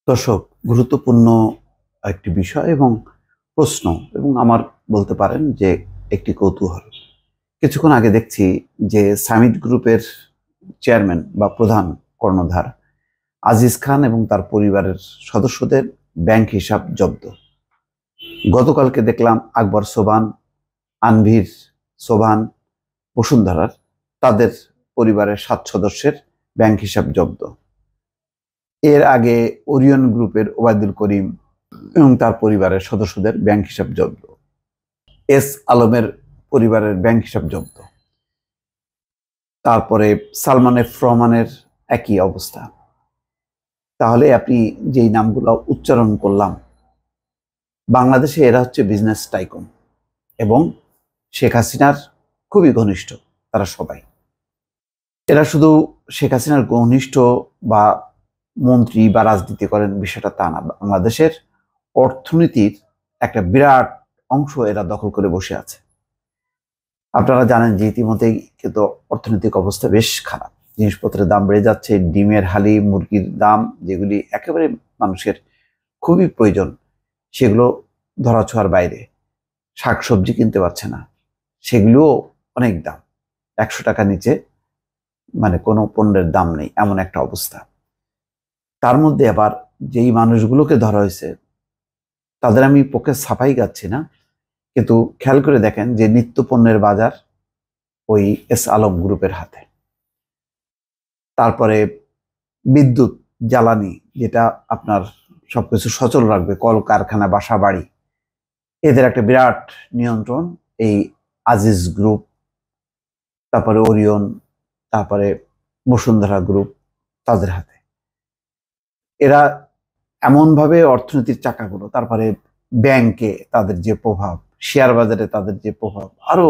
দর্শক, গুরুত্বপূর্ণ একটি বিষয় এবং প্রশ্ন এবং আমার বলতে পারেন যে একটি কৌতূহল। কিছুক্ষণ আগে দেখছি যে সামিট গ্রুপের চেয়ারম্যান বা প্রধান কর্ণধার আজিজ খান এবং তার পরিবারের সদস্যদের ব্যাংক হিসাব জব্দ। গতকালকে দেখলাম আকবর সোবহান, আনভীর সোবহান, বসুন্ধরার তাদের পরিবারের 7 সদস্যের ব্যাংক হিসাব জব্দ। এর আগে ওরিয়ন গ্রুপের ওবায়দুল করিম এবং তার পরিবারের সদস্যদের ব্যাংক হিসাব জব্দ। এস আলমের পরিবারের ব্যাংক হিসাব জব্দ। তারপরে সালমান এফ রহমানের একই অবস্থা। তাহলে আপনি যেই নামগুলো উচ্চারণ করলাম, বাংলাদেশে এরা হচ্ছে বিজনেস টাইকুন এবং শেখ হাসিনার খুবই ঘনিষ্ঠ। তারা সবাই, এরা শুধু শেখ হাসিনার ঘনিষ্ঠ বা মন্ত্রী বা রাজনীতি করেন বিষয়টা তা না, বাংলাদেশের অর্থনীতির একটা বিরাট অংশ এরা দখল করে বসে আছে। আপনারা জানেন যে ইতিমধ্যেই কিন্তু অর্থনৈতিক অবস্থা বেশ খারাপ। জিনিসপত্রের দাম বেড়ে যাচ্ছে, ডিমের হালি, মুরগির দাম, যেগুলি একেবারে মানুষের খুবই প্রয়োজন, সেগুলো ধরাছোঁয়ার বাইরে। শাকসবজি কিনতে পারছে না, সেগুলোও অনেক দাম। 100 টাকা নিচে মানে কোনো পণ্যের দাম নেই, এমন একটা অবস্থা। তার মধ্যে আবার যেই মানুষগুলোকে ধরা হয়েছে তাদের আমি পক্ষে সাফাই গাচ্ছি না, কিন্তু খেয়াল করে দেখেন যে নিত্য পণ্যের বাজার ওই এস আলম গ্রুপের হাতে। তারপরে বিদ্যুৎ, জ্বালানি, যেটা আপনার সবকিছু সচল রাখবে, কল কারখানা, বাসা বাড়ি, এদের একটা বিরাট নিয়ন্ত্রণ এই আজিজ গ্রুপ, তারপরে ওরিয়ন, তারপরে বসুন্ধরা গ্রুপ, তাদের হাতে। এরা এমনভাবে অর্থনীতির চাকাগুলো, তারপরে ব্যাংকে তাদের যে প্রভাব, শেয়ার বাজারে তাদের যে প্রভাব, আরো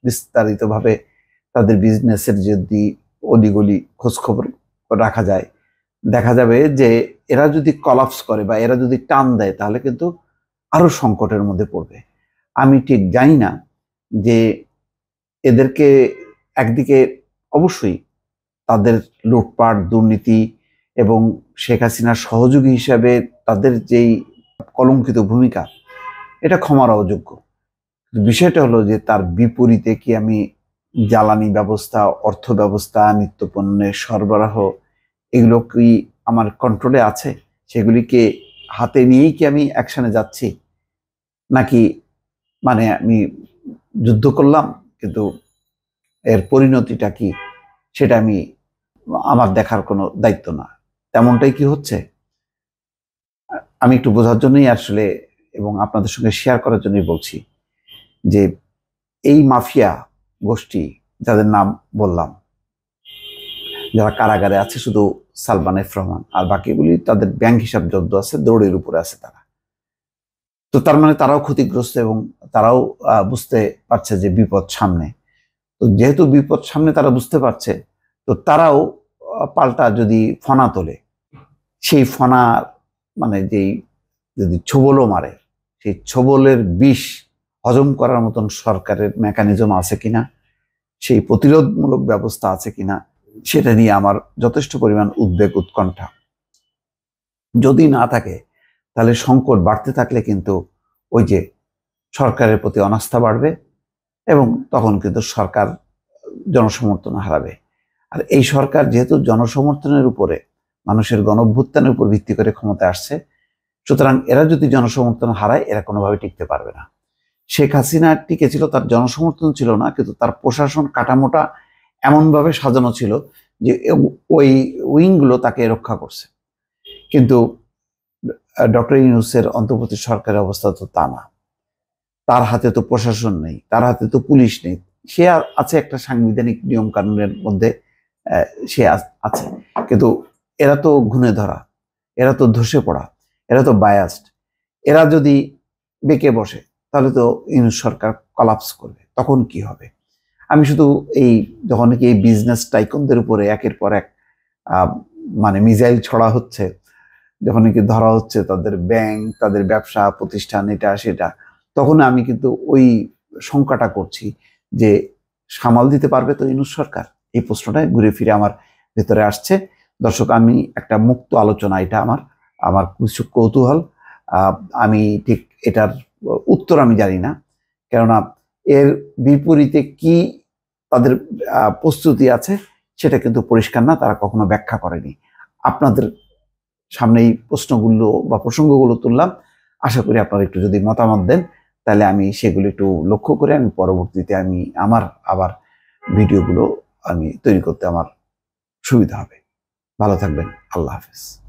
বিস্তারিতভাবে তাদের বিজনেসের যদি অলিগলি খোঁজখবর রাখা যায়, দেখা যাবে যে এরা যদি কলাপস করে বা এরা যদি টান দেয় তাহলে কিন্তু আরো সংকটের মধ্যে পড়বে। আমি ঠিক জানি না যে এদেরকে একদিকে অবশ্যই তাদের লুটপাট, দুর্নীতি এবং শেখ হাসিনার সহযোগী হিসাবে তাদের যেই কলঙ্কিত ভূমিকা, এটা ক্ষমার অযোগ্য। বিষয়টা হলো যে তার বিপরীতে কি আমি জ্বালানি ব্যবস্থা, অর্থ ব্যবস্থা, নিত্যপণ্যের সরবরাহ, এগুলো কি আমার কন্ট্রোলে আছে? সেগুলিকে হাতে নিয়েই কি আমি অ্যাকশনে যাচ্ছি, নাকি মানে আমি যুদ্ধ করলাম কিন্তু এর পরিণতিটা কি সেটা আমার দেখার কোনো দায়িত্ব না? তেমনটাই কি হচ্ছে? আমি একটু বোঝার জন্যই আসলে এবং আপনাদের সঙ্গে শেয়ার করার জন্যই বলছি যে এই মাফিয়া গোষ্ঠী, যাদের নাম বললাম, যারা কারাগারে আছে শুধু সালমান এফ রহমান, আর বাকিগুলি তাদের ব্যাংক হিসাব জব্দ আছে, দৌড়ের উপরে আছে তারা। তো তার মানে তারাও ক্ষতিগ্রস্ত এবং তারাও বুঝতে পারছে যে বিপদ সামনে। তো যেহেতু বিপদ সামনে তারা বুঝতে পারছে, তো তারাও পাল্টা যদি ফনা তোলে, সেই ফনা মানে যেই যদি ছোবলও মারে, সেই ছোবলের বিষ হজম করার মতন সরকারের মেকানিজম আছে কিনা, সেই প্রতিরোধমূলক ব্যবস্থা আছে কিনা, সেটা নিয়ে আমার যথেষ্ট পরিমাণ উদ্বেগ, উৎকণ্ঠা। যদি না থাকে তাহলে সংকট বাড়তে থাকলে কিন্তু ওই যে সরকারের প্রতি অনাস্থা বাড়বে এবং তখন কিন্তু সরকার জনসমর্থন হারাবে। আর এই সরকার যেহেতু জনসমর্থনের উপরে, মানুষের গণঅভ্যুত্থানের উপর ভিত্তি করে ক্ষমতায় আসছে, সুতরাং এরা যদি জনসমর্থন হারায় এরা কোনোভাবে টিকতে পারবে না। শেখ হাসিনা টিকেছিল, তার জনসমর্থন ছিল না, কিন্তু তার প্রশাসন কাঠামোটা এমনভাবে সাজানো ছিল যে ওই উইংগুলো তাকে রক্ষা করছে। কিন্তু ডক্টর ইউনূসের অন্তর্বর্তী সরকারের অবস্থা তো তা না। তার হাতে তো প্রশাসন নেই, তার হাতে তো পুলিশ নেই। সে আছে একটা সাংবিধানিক নিয়ম কানুনের মধ্যে, সে আছে, কিন্তু এরা তো ঘুণে ধরা, এরা তো ধসে পড়া, এরা তো বায়াসড। এরা যদি বেঁকে বসে তাহলে তো ইউনূস সরকার কলাপস করবে, তখন কি হবে? আমি শুধু এই যখন কি এই বিজনেস টাইকুনদের উপরে একের পর এক মানে মিসাইল ছড়া হচ্ছে, যখন কি ধরা হচ্ছে তাদের ব্যাংক, তাদের ব্যবসা প্রতিষ্ঠান, এটা সেটা, তখন আমি কিন্তু ওই শঙ্কাটা করছি যে সামাল দিতে পারবে তো ইউনূস সরকার? এই প্রশ্নটা ঘুরে ফিরে আমার ভেতরে আসছে। দর্শক, আমি একটা মুক্ত আলোচনা, এটা আমার আমার কিছু কৌতূহল। আমি ঠিক এটার উত্তর আমি জানি না, কেননা এর বিপরীতে কি তাদের প্রস্তুতি আছে সেটা কিন্তু পরিষ্কার না, তারা কখনো ব্যাখ্যা করেনি। আপনাদের সামনে এই প্রশ্নগুলো বা প্রসঙ্গগুলো তুললাম, আশা করি আপনারা একটু যদি মতামত দেন তাহলে আমি সেগুলো একটু লক্ষ্য করে আমি পরবর্তীতে আমার আবার ভিডিওগুলো আমি তৈরি করতে আমার সুবিধা হবে। ভালো থাকবেন। আল্লাহ হাফেজ।